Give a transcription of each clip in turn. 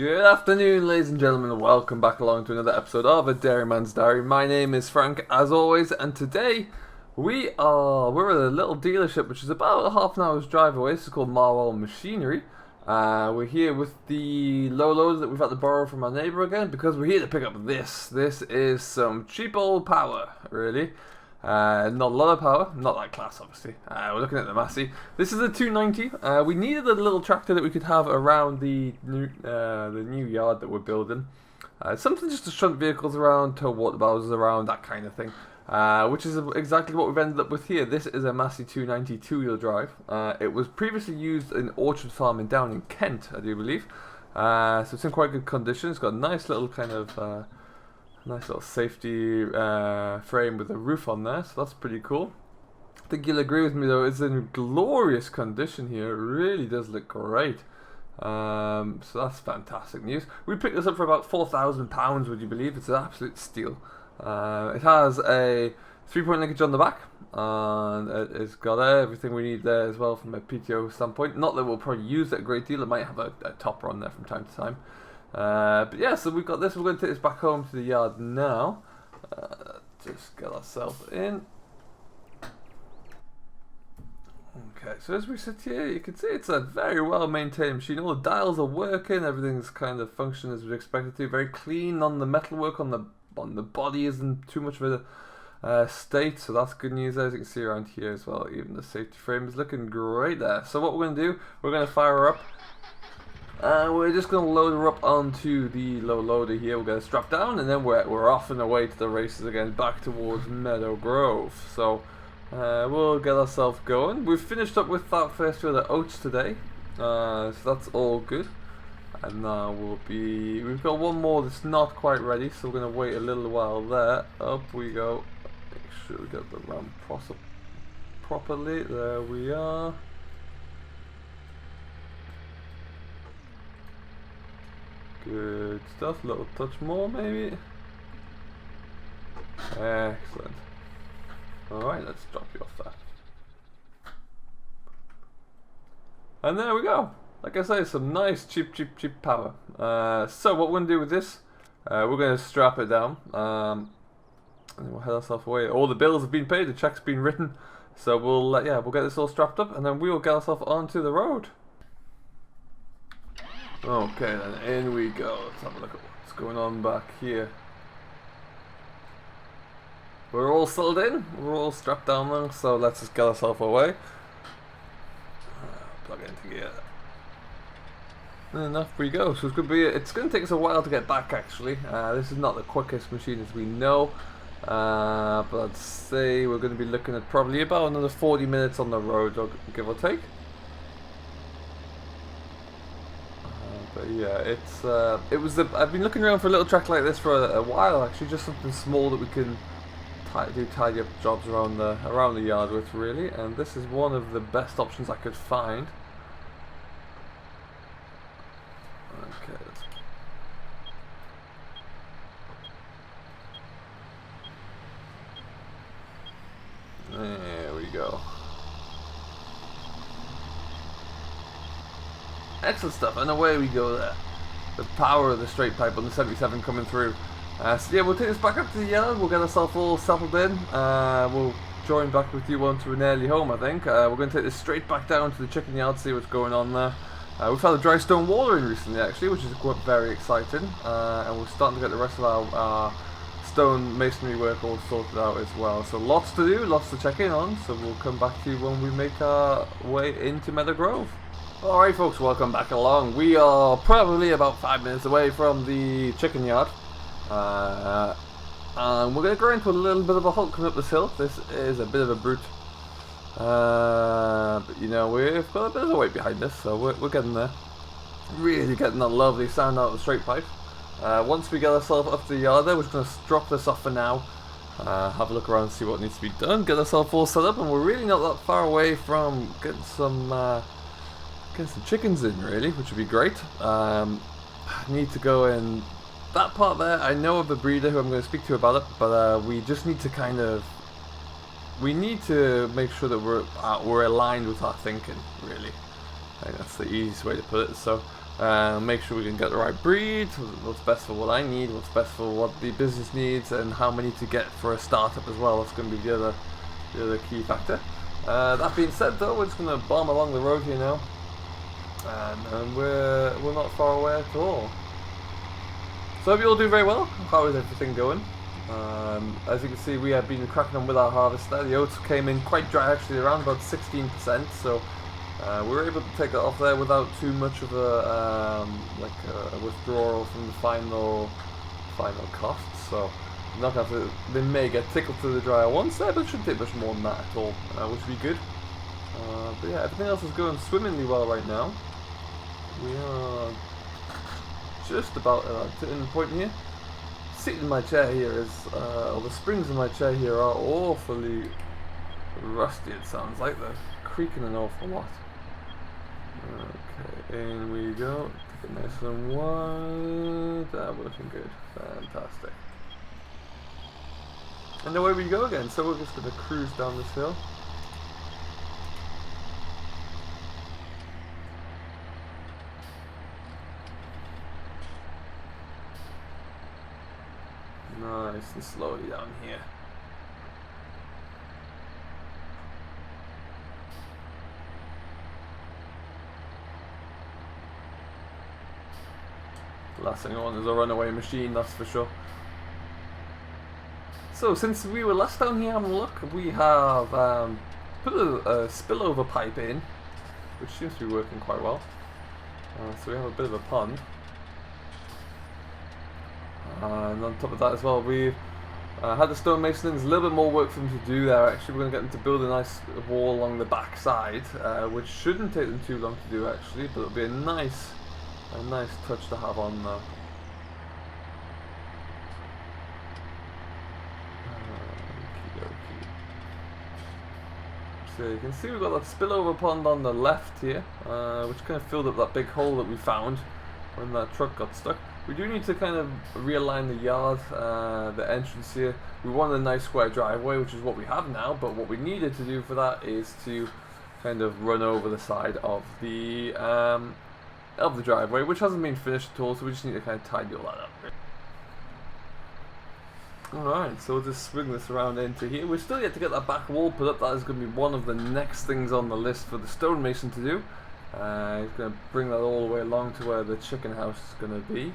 Good afternoon, ladies and gentlemen. Welcome back along to another episode of A Dairyman's Diary. My name is Frank, as always, and today we're at a little dealership which is about a half an hour's drive away. This is called Marwell Machinery. We're here with the low loader that we've had to borrow from our neighbour again because we're here to pick up this. This is some cheap old power, really. Not a lot of power, not that class obviously. We're looking at the Massey. This is a 290. We needed a little tractor that we could have around the new yard that we're building. Something just to shunt vehicles around, tow water barrels around, that kind of thing. Which is exactly what we've ended up with here. This is a Massey 290 two-wheel drive. It was previously used in Orchard Farm down in Kent, I do believe. So it's in quite good condition. It's got a nice little kind of nice little safety frame with a roof on there, so that's pretty cool. I think you'll agree with me though, it's in glorious condition here. It really does look great. So that's fantastic news. We picked this up for about £4,000, would you believe? It's an absolute steal. It has a 3-point linkage on the back, and it's got everything we need there as well from a PTO standpoint. Not that we'll probably use it a great deal, it might have a topper on there from time to time. But yeah, so we've got this. We're going to take this back home to the yard now. Just get ourselves in. Okay, so as we sit here, you can see it's a very well maintained machine. All the dials are working, everything's kind of functioning as we'd expect it to. Very clean on the metalwork, on the body isn't too much of a state, so that's good news. As you can see around here as well, even the safety frame is looking great there. So what we're going to do, we're going to fire her up. We're just going to load her up onto the low loader here. We're going to strap down, and then we're off and away to the races again, back towards Meadow Grove. So we'll get ourselves going. We've finished up with that first field of oats today, so that's all good. And now we've got one more that's not quite ready, so we're going to wait a little while there. Up we go. Make sure we get the ramp properly. There we are. Good stuff, little touch more maybe. Excellent. Alright, let's drop you off that. And there we go. Like I say, some nice cheap power. So what we're going to do with this, we're going to strap it down. And then we'll head ourselves away. All the bills have been paid, the check's been written. So we'll get this all strapped up, and then we will get ourselves onto the road. Okay, then in we go. Let's have a look at what's going on back here. We're all settled in, we're all strapped down now, so let's just get ourselves away. Plug it into gear. And off we go. So it's going to take us a while to get back actually. This is not the quickest machine as we know. But I'd say we're going to be looking at probably about another 40 minutes on the road, give or take. But yeah, I've been looking around for a little track like this for a while actually, just something small that we can do tidy up jobs around the yard with really, and this is one of the best options I could find. Okay. There we go. Excellent stuff, and away we go there. The power of the straight pipe on the 77 coming through. So yeah, we'll take this back up to the yard, we'll get ourselves all settled in. We'll join back with you once we're nearly home, I think. We're going to take this straight back down to the chicken yard, see what's going on there. We've had a dry stone wall in recently actually, which is very exciting. And we're starting to get the rest of our stone masonry work all sorted out as well. So lots to do, lots to check in on, so we'll come back to you when we make our way into Meadow Grove. Alright folks, welcome back along. We are probably about 5 minutes away from the chicken yard. And we're going to go into a little bit of a halt coming up this hill. This is a bit of a brute. But you know, we've got a bit of a weight behind us, so we're getting there. Really getting that lovely sound out of the straight pipe. Once we get ourselves up to the yard there, we're just going to drop this off for now. Have a look around and see what needs to be done. Get ourselves all set up, and we're really not that far away from getting some chickens in really, which would be great. Need to go in that part there. I know of a breeder who I'm going to speak to about it, but we just need to we need to make sure that we're aligned with our thinking really. I think that's the easiest way to put it. So make sure we can get the right breed, what's best for what I need, what's best for what the business needs, and how many to get for a startup as well. That's going to be the other key factor. That being said, though, we're just going to bomb along the road here now, and we're not far away at all. So I hope you all do very well. How is everything going? As you can see, we have been cracking on with our harvest there. The oats came in quite dry, actually, around about 16%, so we were able to take it off there without too much of a withdrawal from the final cost. So not gonna have to, they may get tickled to the dryer once there, but it shouldn't take much more than that at all, which would be good. But yeah, everything else is going swimmingly well right now. We are just about in the point here. Seat in my chair here is, the springs in my chair here are awfully rusty. It sounds like they're creaking an awful lot. Okay, in we go. Take it nice and wide. We're looking good. Fantastic. And away we go again. So we're just going to cruise down this hill. Nice and slowly down here. The last thing I want is a runaway machine, that's for sure. So since we were last down here having a look, we have put a spillover pipe in, which seems to be working quite well. So we have a bit of a pond. And on top of that as well, we've had the stonemason in. There's a little bit more work for them to do there. Actually, we're going to get them to build a nice wall along the back side, which shouldn't take them too long to do actually, but it'll be a nice touch to have on there. So you can see we've got that spillover pond on the left here, which kind of filled up that big hole that we found when that truck got stuck. We do need to kind of realign the yard, the entrance here. We want a nice square driveway, which is what we have now, but what we needed to do for that is to kind of run over the side of the driveway, which hasn't been finished at all, so we just need to kind of tidy all that up. Alright, so we'll just swing this around into here. We're still yet to get that back wall put up. That is going to be one of the next things on the list for the stonemason to do. He's going to bring that all the way along to where the chicken house is going to be.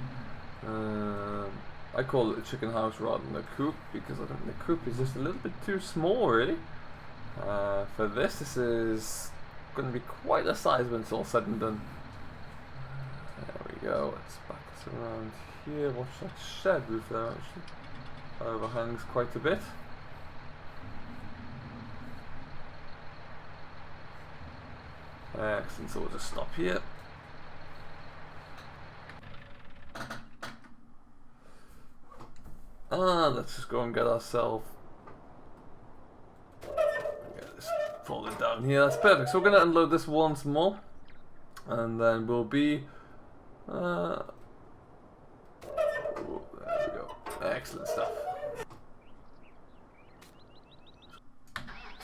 I call it a chicken house rather than a coop, because I think the coop is just a little bit too small really. For this is going to be quite a size when it's all said and done. There we go, let's back this around here. Watch that shed roof there actually. Overhangs quite a bit. Excellent, so we'll just stop here. Let's just go and get ourselves. Get this folded down here, that's perfect. So we're going to unload this once more, and then we'll be. There we go. Excellent stuff.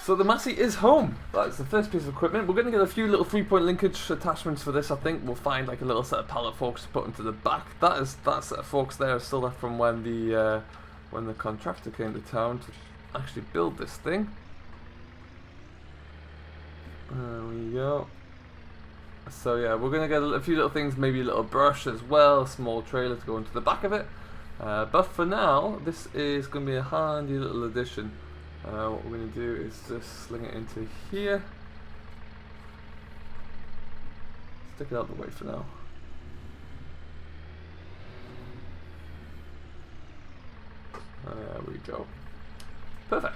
So the Massey is home. That's the first piece of equipment. We're going to get a few little 3-point linkage attachments for this. I think we'll find like a little set of pallet forks to put into the back. That set of forks there is still left from when the contractor came to town to actually build this thing. There we go. So yeah, we're going to get a few little things, maybe a little brush as well, a small trailer to go into the back of it. But for now, this is going to be a handy little addition. What we're going to do is just sling it into here. Stick it out the way for now. There we go. Perfect.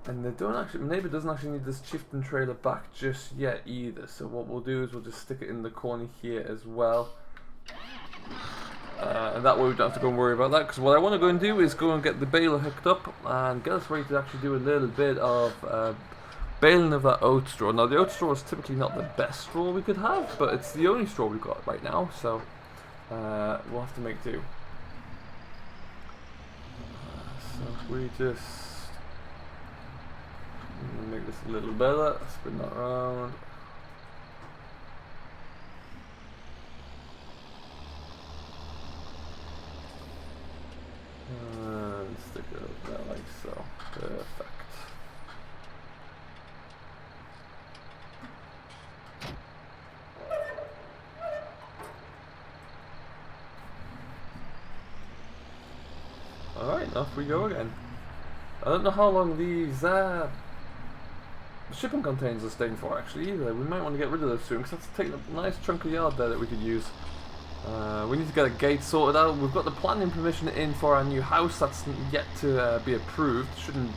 And they don't actually, my neighbour doesn't actually need this chieftain trailer back just yet either. So what we'll do is we'll just stick it in the corner here as well. And that way we don't have to go and worry about that, because what I want to go and do is go and get the baler hooked up and get us ready to actually do a little bit of baling of that oat straw. Now the oat straw is typically not the best straw we could have, but it's the only straw we've got right now, so we'll have to make do. So we just make make this a little better. Spin that around. And stick it up there like so. Perfect. Alright, off we go again. I don't know how long these shipping containers are staying for actually either. We might want to get rid of those soon because that's taking a nice chunk of yard there that we could use. We need to get a gate sorted out. We've got the planning permission in for our new house. That's yet to be approved. Shouldn't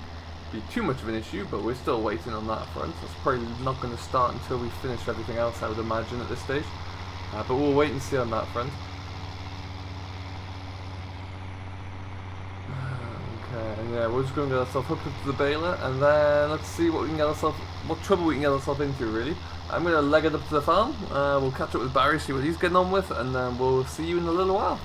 be too much of an issue, but we're still waiting on that front. That's probably not going to start until we finish everything else, I would imagine, at this stage. But we'll wait and see on that front. Yeah, we're just going to get ourselves hooked up to the baler, and then let's see what trouble we can get ourselves into, really. I'm going to leg it up to the farm. We'll catch up with Barry, see what he's getting on with, and then we'll see you in a little while.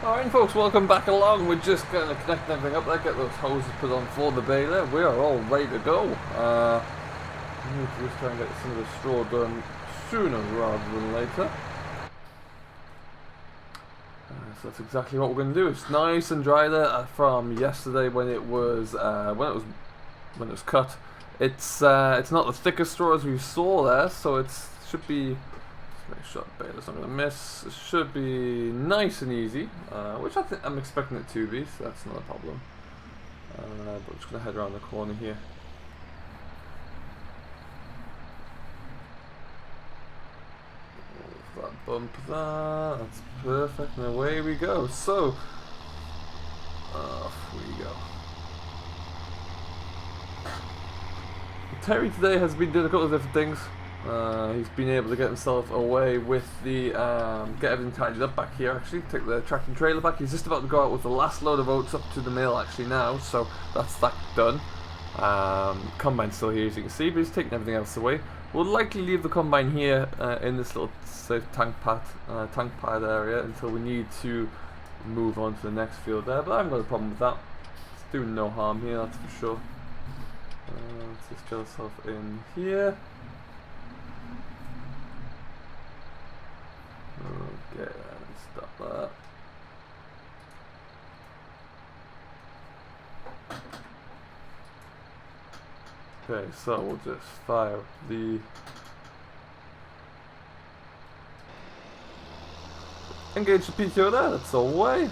Alright folks, welcome back along. We're just going to connect everything up there, get those hoses put on for the baler. We are all ready to go. We need to just try and get some of the straw done sooner rather than later. So that's exactly what we're going to do. It's nice and dry there from yesterday when it was cut. It's not the thickest straw as we saw there, so it should be. Let's make sure the baler's not going to miss. It should be nice and easy, which I'm expecting it to be, so that's not a problem. But I'm just going to head around the corner here. That bump there, that's perfect, and away we go. So, off we go. Terry today has been doing a couple of different things. He's been able to get himself away with the, get everything tidied up back here actually, take the tractor trailer back. He's just about to go out with the last load of oats up to the mill actually now, so that's that done. Combine's still here as you can see, but he's taking everything else away. We'll likely leave the combine here in this little safe tank pad area until we need to move on to the next field there, but I haven't got a problem with that. It's doing no harm here, that's for sure. Let's just get ourselves in here. Okay, stop that. Okay, so we'll just fire the engage the PTO there, that's away.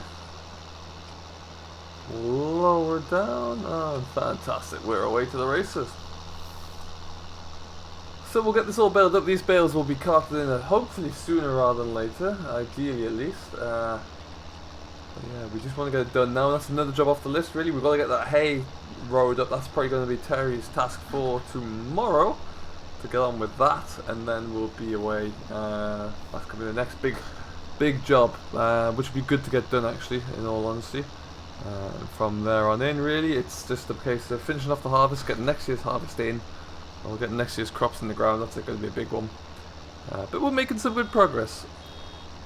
Lower down, oh fantastic, we're away to the races. So we'll get this all baled up. These bales will be carted in hopefully sooner rather than later, ideally at least. Yeah, we just want to get it done now. That's another job off the list really. We've got to get that hay rode up. That's probably going to be Terry's task for tomorrow, to get on with that, and then we'll be away. That's going to be the next big job, which would be good to get done actually, in all honesty. From there on in really, it's just a case of finishing off the harvest, getting next year's harvest in. We'll get next year's crops in the ground. That's going to be a big one, but we're making some good progress.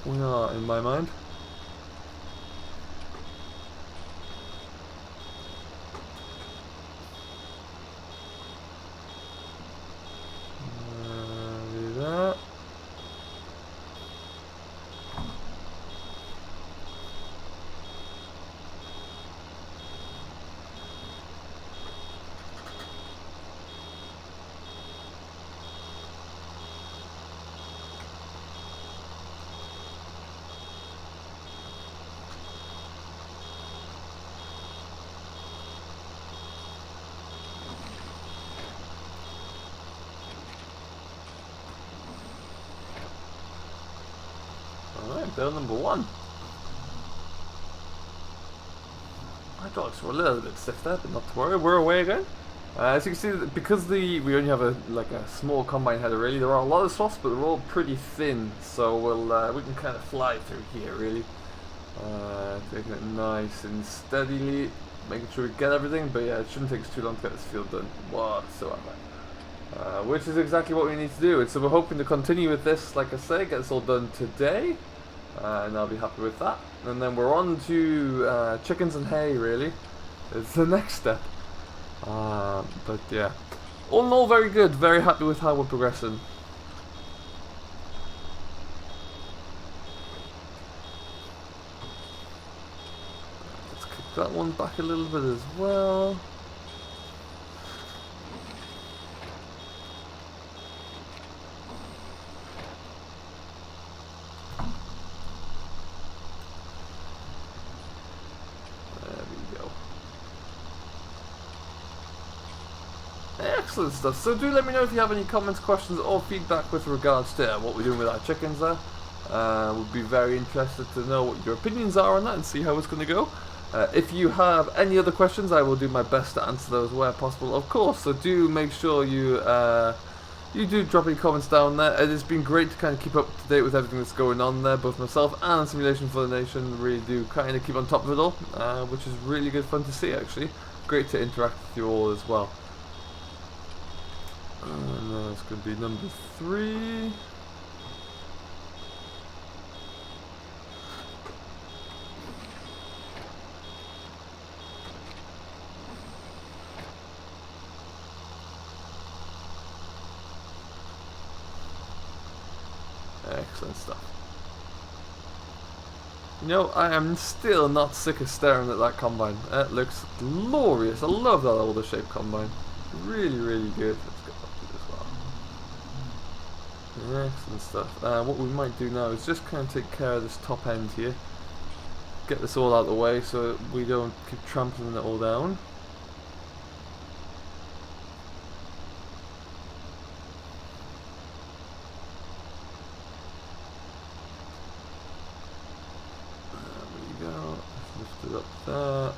We are, in my mind. Do that. Alright, bale number one. Hydraulics were a little bit stiff there, but not to worry, we're away again. As you can see, because we only have a small combine header really, there are a lot of slots, but they're all pretty thin, so we can kind of fly through here really. Taking it nice and steadily, making sure we get everything, but yeah, it shouldn't take us too long to get this field done whatsoever. Which is exactly what we need to do, and so we're hoping to continue with this, like I say, get this all done today, and I'll be happy with that. And then we're on to chickens and hay really, it's the next step. But yeah, all in all, very good. Very happy with how we're progressing. Let's kick that one back a little bit as well. Excellent stuff. So do let me know if you have any comments, questions, or feedback with regards to what we're doing with our chickens there. Would be very interested to know what your opinions are on that and see how it's going to go. If you have any other questions, I will do my best to answer those where possible, of course. So do make sure you do drop any comments down there. It has been great to kind of keep up to date with everything that's going on there. Both myself and Simulation for the Nation really do kind of keep on top of it all, which is really good fun to see actually. Great to interact with you all as well. And that's going to be number 3. Excellent stuff. You know, I am still not sick of staring at that combine. It looks glorious. I love that older shape combine. Really, really good. Let's go up to this one. Excellent stuff. What we might do now is just kind of take care of this top end here. Get this all out of the way so we don't keep trampling it all down. Up there.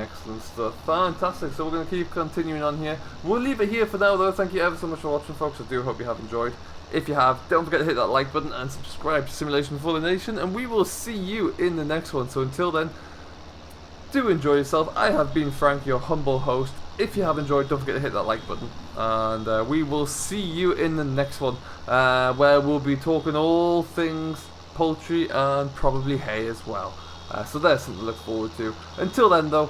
Excellent stuff. Fantastic. So we're going to keep continuing on here. We'll leave it here for now though. Thank you ever so much for watching, folks. I do hope you have enjoyed. If you have, don't forget to hit that like button and subscribe to Simulation for the Nation, and we will see you in the next one. So until then, do enjoy yourself. I have been Frank, your humble host. If you have enjoyed, don't forget to hit that like button, and we will see you in the next one, where we'll be talking all things poultry and probably hay as well. So there's something to look forward to. Until then though,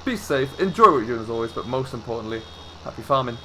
be safe, enjoy what you're doing as always, but most importantly, happy farming.